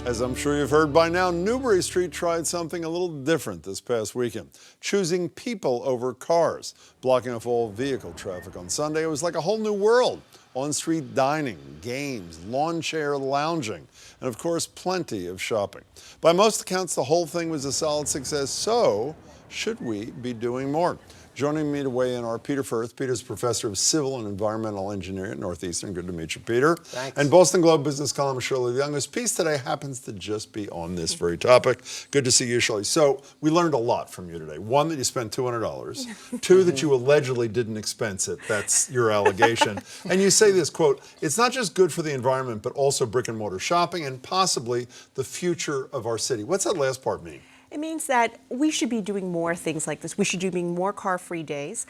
As I'm sure you've heard by now, Newbury Street tried something a little different this past weekend, choosing people over cars, blocking off all vehicle traffic on Sunday. It was like a whole new world. On-street dining, games, lawn chair lounging, and of course, plenty of shopping. By most accounts, the whole thing was a solid success, so should we be doing more? Joining me to weigh in are Peter Firth. Peter's professor of civil and environmental engineering at Northeastern. Good to meet you, Peter. Thanks. And Boston Globe business columnist Shirley Young, whose piece today happens to just be on this very topic. Good to see you, Shirley. So we learned a lot from you today. One, that you spent $200. Two, that you allegedly didn't expense it. That's your allegation. And you say this, quote, "It's not just good for the environment, but also brick and mortar shopping and possibly the future of our city." What's that last part mean? It means that we should be doing more things like this. We should be doing more car-free days.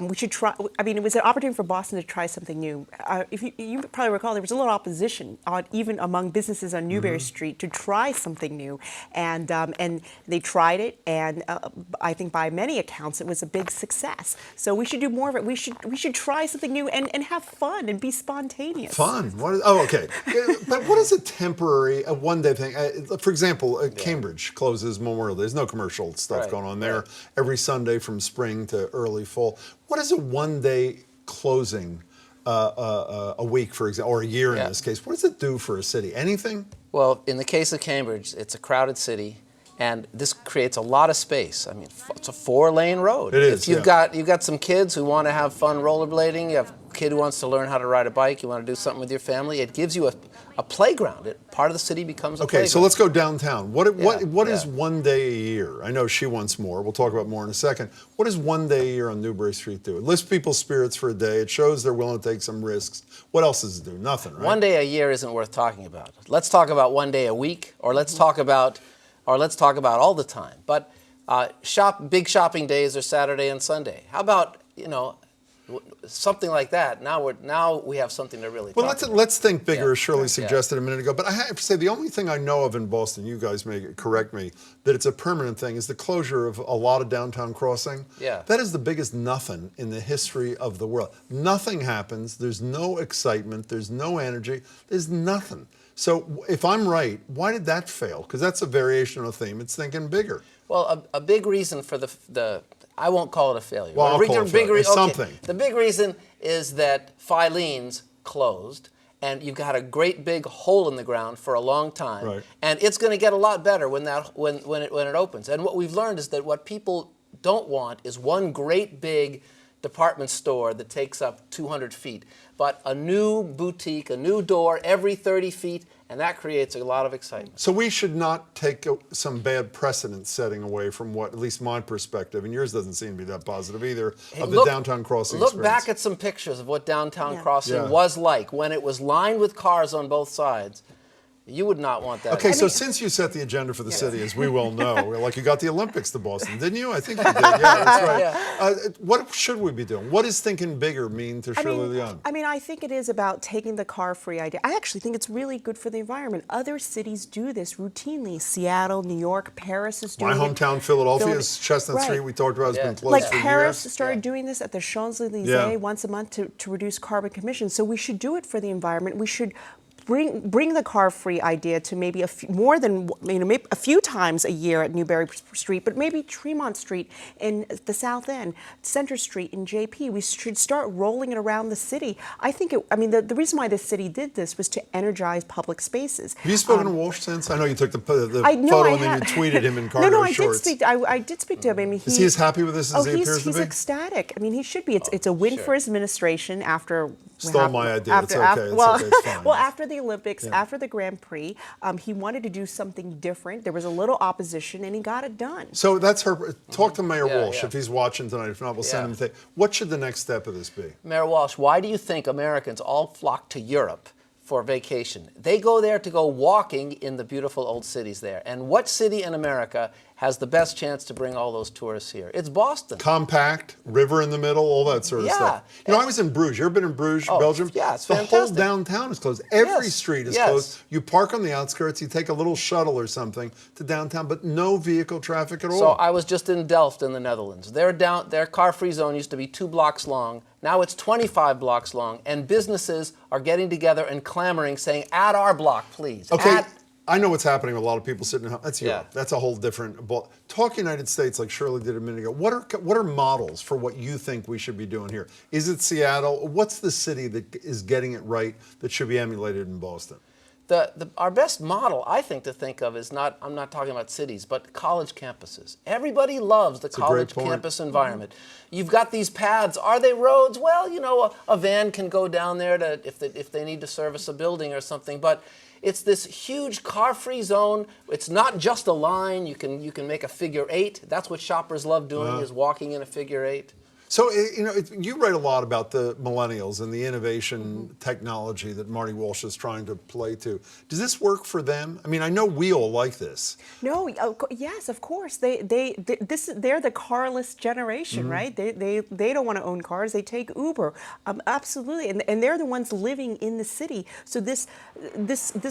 We should try, I mean, it was an opportunity for Boston to try something new. If you probably recall, there was a little opposition, even among businesses on Newbury Street, to try something new. And they tried it, and I think by many accounts, it was a big success. So we should do more of it. We should try something new and have fun and be spontaneous. Fun? What is, oh, okay. But what is a temporary, a one-day thing? For example, Cambridge closes Memorial. There's no commercial stuff going on there every Sunday from spring to early fall. What is a one-day closing a week, for example, or a year in this case? What does it do for a city? Anything? Well, in the case of Cambridge, it's a crowded city, and this creates a lot of space. I mean, it's a 4-lane road. It is. If you've got some kids who want to have fun rollerblading, you have a kid who wants to learn how to ride a bike, you want to do something with your family, it gives you a playground. Part of the city becomes a playground. Okay, so let's go downtown. What is one day a year? I know she wants more. We'll talk about more in a second. What does one day a year on Newbury Street do? It lifts people's spirits for a day. It shows they're willing to take some risks. What else does it do? Nothing, right? One day a year isn't worth talking about. Let's talk about one day a week, or let's talk about all the time. But big shopping days are Saturday and Sunday. How about, something like that? Now we have something to really talk about. Let's think bigger, as Shirley suggested a minute ago. But I have to say, the only thing I know of in Boston, you guys may correct me, that it's a permanent thing, is the closure of a lot of downtown crossing. Yeah. That is the biggest nothing in the history of the world. Nothing happens. There's no excitement. There's no energy. There's nothing. So if I'm right, why did that fail? Because that's a variation on a theme. It's thinking bigger. Well, a big reason for the I won't call it a failure. Well, I'll call it it's something. The big reason is that Filene's closed, and you've got a great big hole in the ground for a long time, right. And it's going to get a lot better when it opens. And what we've learned is that what people don't want is one great big department store that takes up 200 feet, but a new boutique, a new door every 30 feet, and that creates a lot of excitement. So we should not take some bad precedent setting away from what, at least my perspective, and yours doesn't seem to be that positive either, of the downtown crossing Look experience. back at some pictures of what downtown crossing was like when it was lined with cars on both sides. You would not want that. Okay, so since you set the agenda for the city, as we well know, like you got the Olympics to Boston, didn't you? I think you did. Yeah, that's right. What should we be doing? What does thinking bigger mean to Shirley Young? I mean, I think it is about taking the car-free idea. I actually think it's really good for the environment. Other cities do this routinely. Seattle, New York, Paris is doing it. My hometown, Philadelphia's Chestnut Street, we talked about, has been closed for years. Like Paris started doing this at the Champs-Elysees once a month to reduce carbon emissions. So we should do it for the environment. We should bring the car-free idea to maybe a few times a year at Newbury Street, but maybe Tremont Street in the South End, Center Street in JP. We should start rolling it around the city. I think the reason why the city did this was to energize public spaces. Have you spoken to Walsh since? I know you took the photo and then you tweeted him in cargo shorts. I did speak to him. I mean, is he as happy with this as he appears to be? He's ecstatic. I mean, he should be. It's a win for his administration after. Stole my idea. It's okay. It's fine. Well, after the Olympics, after the Grand Prix, he wanted to do something different. There was a little opposition, and he got it done. So that's her. Talk to Mayor Walsh if he's watching tonight. If not, we'll send him. What should the next step of this be? Mayor Walsh, why do you think Americans all flock to Europe for vacation? They go there to go walking in the beautiful old cities there. And what city in America has the best chance to bring all those tourists here? It's Boston. Compact, river in the middle, all that sort of stuff. You know, I was in Bruges. You ever been in Bruges, Belgium? Yeah, it's fantastic. The whole downtown is closed. Every street is closed. You park on the outskirts, you take a little shuttle or something to downtown, but no vehicle traffic at all. So I was just in Delft in the Netherlands. Their car-free zone used to be 2 blocks long. Now it's 25 blocks long, and businesses are getting together and clamoring, saying, add our block, please. Okay. I know what's happening with a lot of people sitting at home. That's Europe. Yeah. That's a whole different ball. Talk United States, like Shirley did a minute ago. What are models for what you think we should be doing here? Is it Seattle? What's the city that is getting it right that should be emulated in Boston? Our best model, I think, to think of is not, I'm not talking about cities, but college campuses. Everybody loves the college campus environment. You've got these paths. Are they roads? Well, you know, a van can go down there to, if they need to service a building or something, but it's this huge car-free zone. It's not just a line. You can make a figure 8. That's what shoppers love doing, is walking in a figure 8. So, you know, you write a lot about the millennials and the innovation technology that Marty Walsh is trying to play to. Does this work for them? I mean, I know we all like this. No, yes, of course. They're the carless generation, right? They don't want to own cars. They take Uber, absolutely, and they're the ones living in the city. So this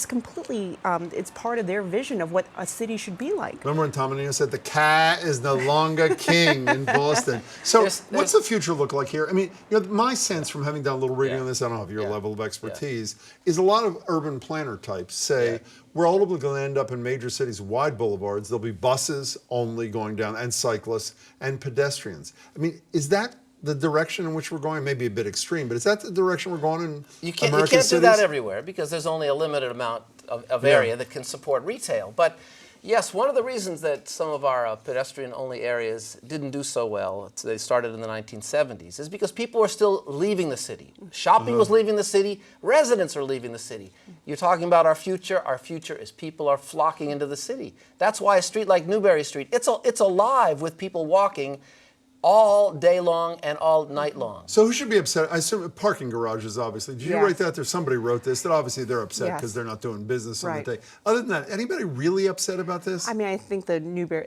completely it's part of their vision of what a city should be like. Remember when Tom Menino said the cat is no longer king in Boston? So what's the future look like here? I mean, you know, my sense from having done a little reading on this, I don't have your level of expertise, is a lot of urban planner types say we're ultimately going to end up in major cities, wide boulevards. There'll be buses only going down, and cyclists and pedestrians. I mean, is that the direction in which we're going? Maybe a bit extreme, but is that the direction we're going in American cities? You can't do that everywhere because there's only a limited amount of area that can support retail. But yes, one of the reasons that some of our pedestrian-only areas didn't do so well, they started in the 1970s, is because people were still leaving the city. Shopping was leaving the city. Residents are leaving the city. You're talking about our future. Our future is people are flocking into the city. That's why a street like Newbury Street, it's alive with people walking all day long and all night long. So who should be upset? I assume parking garages, obviously. Did you write that there? Somebody wrote this, that obviously they're upset because they're not doing business on the day. Other than that, anybody really upset about this? I mean, I think the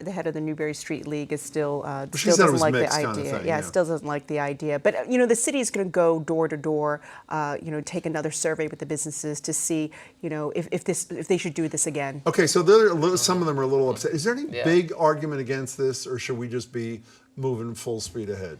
head of the Newbury Street League is still still doesn't like the idea. Kind of thing, yeah, still doesn't like the idea. But you know, the city is going to go door to door. You know, take another survey with the businesses to see, you know, if they should do this again. Okay, so some of them are a little upset. Is there any big argument against this, or should we just be moving full speed ahead?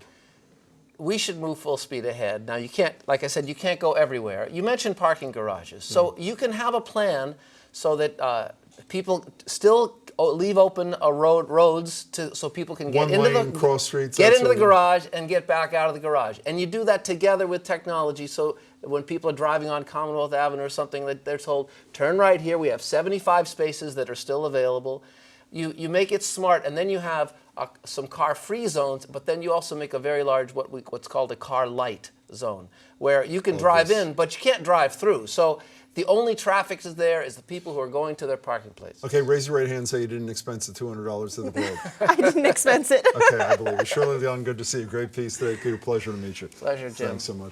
We should move full speed ahead. Now, you can't, like I said, you can't go everywhere. You mentioned parking garages. So you can have a plan so that people still leave open roads so people can get into the cross streets, get into the garage and get back out of the garage. And you do that together with technology. So when people are driving on Commonwealth Avenue or something, that they're told, turn right here. We have 75 spaces that are still available. You make it smart, and then you have some car-free zones, but then you also make a very large, what's called a car-light zone, where you can drive in, but you can't drive through. So the only traffic is there is the people who are going to their parking place. Okay, raise your right hand and say you didn't expense the $200 to the Globe. I didn't expense it. Okay, I believe it. Shirley Leon, good to see you. Great piece today, Peter. Pleasure to meet you. Pleasure, Jim. Thanks so much.